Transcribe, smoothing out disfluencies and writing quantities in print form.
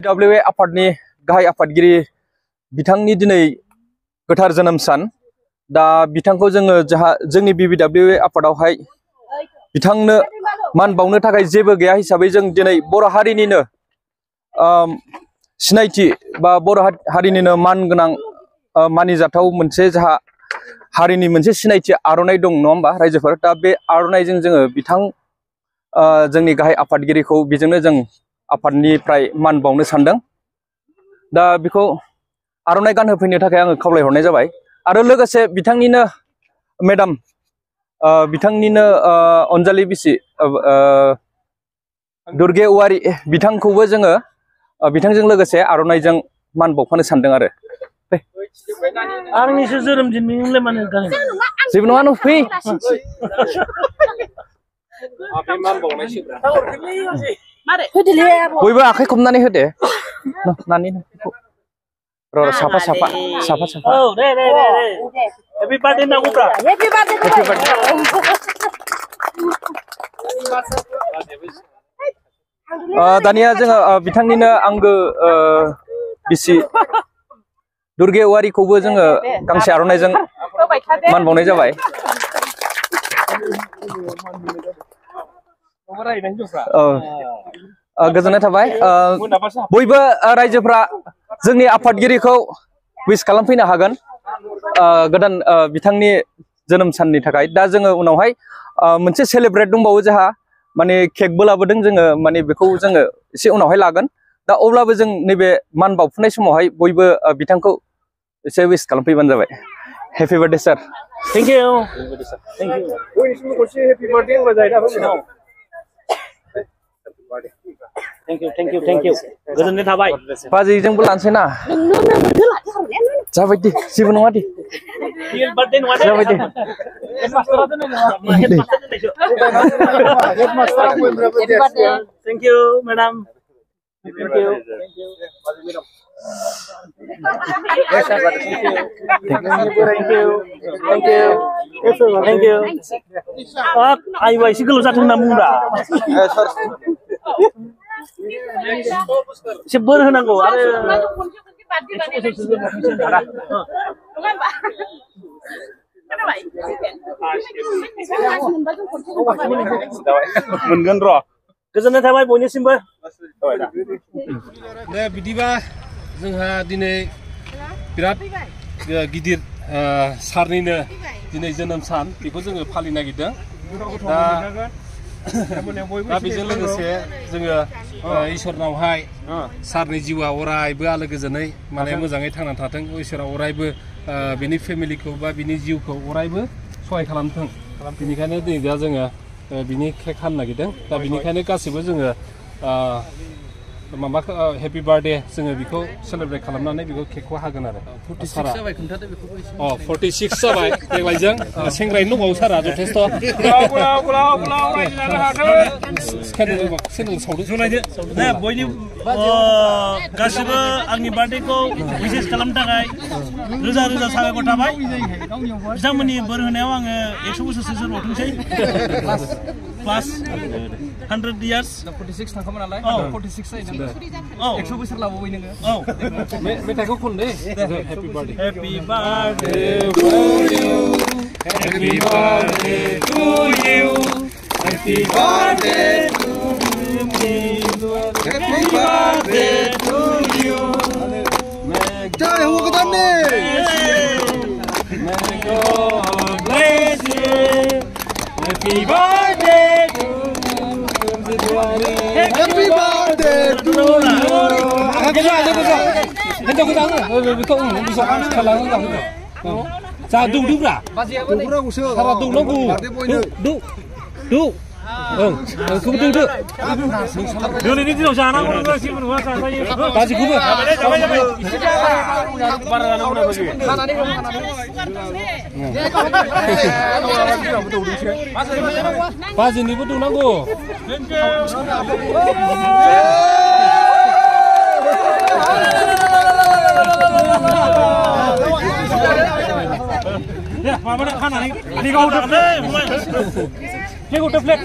BWA आफादनि गाहाय आफादगिरि बिथांनि दिनै गोथार जोनोम सान दा बिथांखौ जोंनि BWA आफादावहाय बिथांनो मान बावनो थाखाय जेबो गैया हिसाबै जों दिनै बर' हारिनिनो सिनायथि बा बर' हारिनिनो मान गोनां मानिजाथाव मोनसे जाहा हारिनि मोनसे सिनायथि आर'नाइ दं नङा होमबा रायजोफोर दा बे आर'नाइजों जोङो बिथां जोंनि गाहाय आफादगिरिखौ बेजोंनो जों आफादनिफ्राय मान बावनो सानदों दा बेखौ आर'नाइ गानहोफैनो थाखाय आङो खावलायहरनाय जाबाय आरो लोगोसे बिथांनिनो मेडाम बिथांनिनो अनजालि बिसि दुर्गे औवारि बिथांखौबो जोङो बिथांजों लोगोसे आर'नाइजों मान बावफानो सानदों आरो आंनिसो जोनोम दिन नोंलाय मानो गानो जेबो नङा नों फै बयबो आखाइ खबनानै होदे नानि र' साफा औ दे हेपि बार्थडे नांगौब्रा हेपि बार्थडे दानिया जोङो बिथांनिनो आंगो बिसि दुर्गे औवारिखौबो जोङो गांसे आर'नाइजों मान बावनाय जाबाय गोजोननाय थाबाय बयबो रायजोफ्रा जोंनि आफादगिरिखौ विश खालामफैनो हागोन गोदान बिथांनि जोनोम साननि थाखाय दा जोङो उनावहाय मोनसे सेलेब्रेट दंबावो जोंहा माने केकबो लाबोदों जोङो माने बेखौ जोङो एसे उनावहाय लागोन दा अब्लाबो जों नैबे मान बावफुनाय समावहाय बयबो बिथांखौ एसे विश खालामफैबानो जाबाय happy birthday sir thank you thank you गोजोननाय थाबाय बाजैजोंबो लानोसै ना जाबाय दे जेबो नङा दे जाबाय दे thank you madam thank you आयु एसे गोलाव जाथों होनना बुंब्रा एसे बोर होनांगौ आरो मोनगोन र' गोजोननाय थाबाय बयनिसिमबो दे बिदिबा जोंहा दिनै बिराद गिदिर सारनिनो दिनै जोनोम सान बेखौ जोङो फालिनो नागिरदों दा बेजों लोगोसे जोङो इसोरनावहाय सारनि जिउआ अरायबो आलो गोजोनै माने मोजाङै थांनानै थाथों इसोरा अरायबो बिनि फेमिलिखौ बा बिनि जिउखौ अरायबो सहाय खालामथों बेनिखायनो दिनै दा जोङो बिनि केक हानो नागिरदों दा बेनिखायनो गासैबो जोङो माबा हेपि बार्थडे जोङो बेखौ सेलेब्रेट खालामनानै बेखौ केकखौ हागोन आरो 46 जाबाय खोन्थादो बेखौबो 46 जाबाय देग्लायजों सेंग्रायैनो दंबावो सारा जथेस्थ' गासिबो आंनि बार्थडेखौ विशेस खालामनो थाखाय रोजा रोजा साबायखर थाबाय बिथांमोननि बोर होनायाव आङो 100 बोसोरसो जोरबावथोंसै प्लास 100 years 46 थांखामोन नालाय 46 जायो 100 बोसोर लाबावबाय नोङो मेथाइखौ खन दे happy birthday Happy birthday to you Happy birthday to you Happy birthday to you जय हो गदने May God bless you Happy birthday to you Happy birthday to you 자, 누구라? 누구라고서? 살아 누구라고? 누. 응. 그거 누구? 너네 니들 오지 않아 오는 거 지금 와서 사이. 다시 그거. 말하는 거나 거기. 바지 니도 누나고. Ya, mana kan ani? Ni kau udah plate. Ni kau udah plate.